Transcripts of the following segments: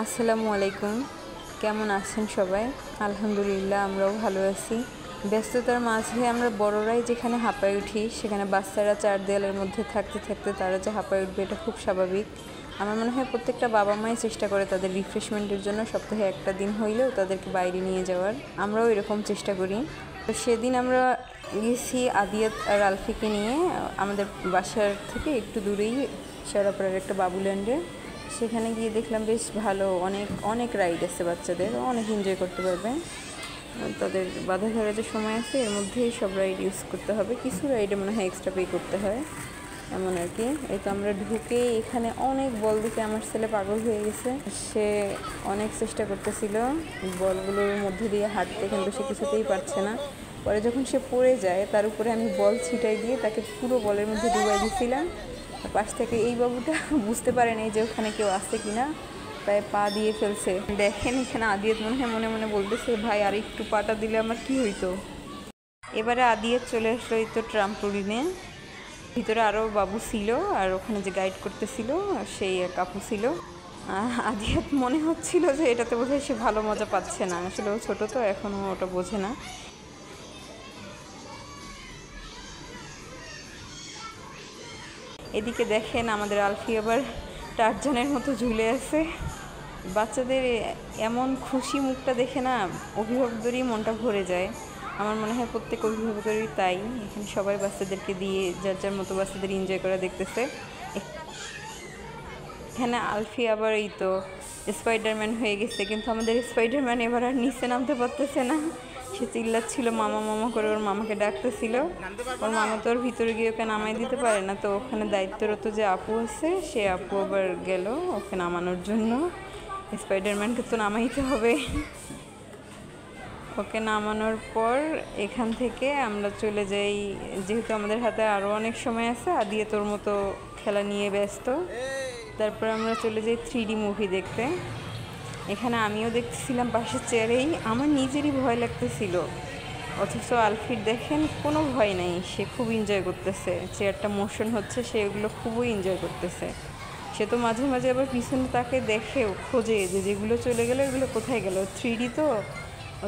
আসসালামু আলাইকুম। কেমন আছেন সবাই? আলহামদুলিল্লাহ, আমরাও ভালো আছি। ব্যস্ততার মাঝে আমরা বড়রাই যেখানে হাঁপায়ে উঠি, সেখানে বাচ্চারা চার দেয়ালের মধ্যে থাকতে থাকতে তারা যে হাঁপায়ে উঠবে, এটা খুব স্বাভাবিক। আমার মনে হয় প্রত্যেকটা বাবা মাই চেষ্টা করে তাদের রিফ্রেশমেন্টের জন্য সপ্তাহে একটা দিন হইলেও তাদেরকে বাইরে নিয়ে যাওয়ার। আমরাও এরকম চেষ্টা করি। তো সেদিন আমরা গেছি আদিয়াত আর আলফিকে নিয়ে আমাদের বাসার থেকে একটু দূরেই শেওড়াপাড়ার একটা বাবুল্যান্ডে। সেখানে গিয়ে দেখলাম বেশ ভালো, অনেক অনেক রাইড আছে, বাচ্চাদের অনেক এনজয় করতে পারবে। তাদের বাধা ধরা যে সময় আছে এর মধ্যেই সব রাইড ইউজ করতে হবে, কিছু রাইডে মনে হয় এক্সট্রা পে করতে হয়, এমন আর কি। এই তো আমরা ঢুকে এখানে অনেক বল দিতে আমার ছেলে পাগল হয়ে গেছে। সে অনেক চেষ্টা করতেছিল বলগুলোর মধ্যে দিয়ে হাঁটতে, কিন্তু সে কিছুতেই পারছে না। পরে যখন সে পড়ে যায়, তার উপরে আমি বল ছিটাই দিয়ে তাকে পুরো বলের মধ্যে ডুবাই দিয়েছিলাম। পাশ থেকে এই বাবুটা বুঝতে পারেনি যে ওখানে কেউ আছে কিনা, তাই পা দিয়ে ফেলছে। দেখেন এখানে আদিয়াত মনে হয় মনে মনে বলতেছে, ভাই আর একটু পাটা দিলে আমার কি হইতো। এবারে আদিয়াত চলে আসলো এই তো ট্রাম্পোলিনে। ভিতরে আরও বাবু ছিল, আর ওখানে যে গাইড করতেছিল সেই এক আপু ছিল। আদিয়াত মনে হচ্ছিল যে এটাতে বোধহয় সে ভালো মজা পাচ্ছে না, আসলে ও ছোটো তো এখনও ওটা বোঝে না। এদিকে দেখেন আমাদের আলফি আবার টারজানের মতো ঝুলে আছে। বাচ্চাদের এমন খুশি মুখটা দেখে না অভিভাবকদেরই মনটা ভরে যায়। আমার মনে হয় প্রত্যেক অভিভাবকেরই তাই। এখানে সবাই বাচ্চাদেরকে দিয়ে যার যার মতো বাচ্চাদের এনজয় করা দেখতেছে। এখানে আলফি আবার এই তো স্পাইডারম্যান হয়ে গেছে, কিন্তু আমাদের স্পাইডারম্যান এবার আর নিচে নামতে পারতেছে না। সে চিল্লাচ্ছিল, মামা মামা করে ওর মামাকে ডাকতেছিল। ওর মামা তো ওর ভিতরে গিয়ে ওকে নামাই দিতে পারে না, তো ওখানে দায়িত্বরত যে আপু আছে সে আপু আবার গেল ওকে নামানোর জন্য। স্পাইডারম্যানকে তো নামাইতে হবে। ওকে নামানোর পর এখান থেকে আমরা চলে যাই, যেহেতু আমাদের হাতে আরও অনেক সময় আছে, আদিয়ে তোর মতো খেলা নিয়ে ব্যস্ত। তারপর আমরা চলে যাই 3D মুভি দেখতে। এখানে আমিও দেখতেছিলাম পাশের চেয়ারেই, আমার নিজেরই ভয় লাগতেছিল, অথচ আলফির দেখেন কোনো ভয় নাই, সে খুব এনজয় করতেছে। চেয়ারটা মোশন হচ্ছে, সে এগুলো খুবই এনজয় করতেছে। সে তো মাঝে মাঝে আবার পিছনে তাকে দেখেও খোঁজে যে যেগুলো চলে গেলো এগুলো কোথায় গেল। 3D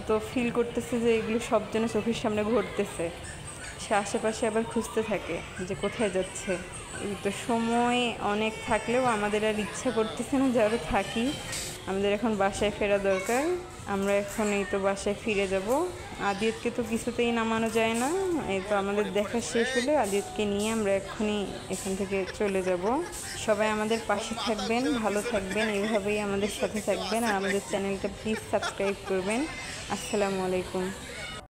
তো ফিল করতেছে যে এগুলো সব যেন চোখের সামনে ঘটতেছে। সে আশেপাশে আবার খুঁজতে থাকে যে কোথায় যাচ্ছে। এই তো সময় অনেক থাকলেও আমাদের আর ইচ্ছা করতেছে না যে আরও থাকি। আমাদের এখন বাসায় ফেরা দরকার। আমরা এখন এই তো বাসায় ফিরে যাব। আদিয়াতকে তো কিছুতেই নামানো যায় না। এই তো আমাদের দেখা শেষ হলে আদিয়াতকে নিয়ে আমরা এক্ষুনি এখান থেকে চলে যাব। সবাই আমাদের পাশে থাকবেন, ভালো থাকবেন, এইভাবেই আমাদের সাথে থাকবেন, আর আমাদের চ্যানেলটা প্লিজ সাবস্ক্রাইব করবেন। আসসালামু আলাইকুম।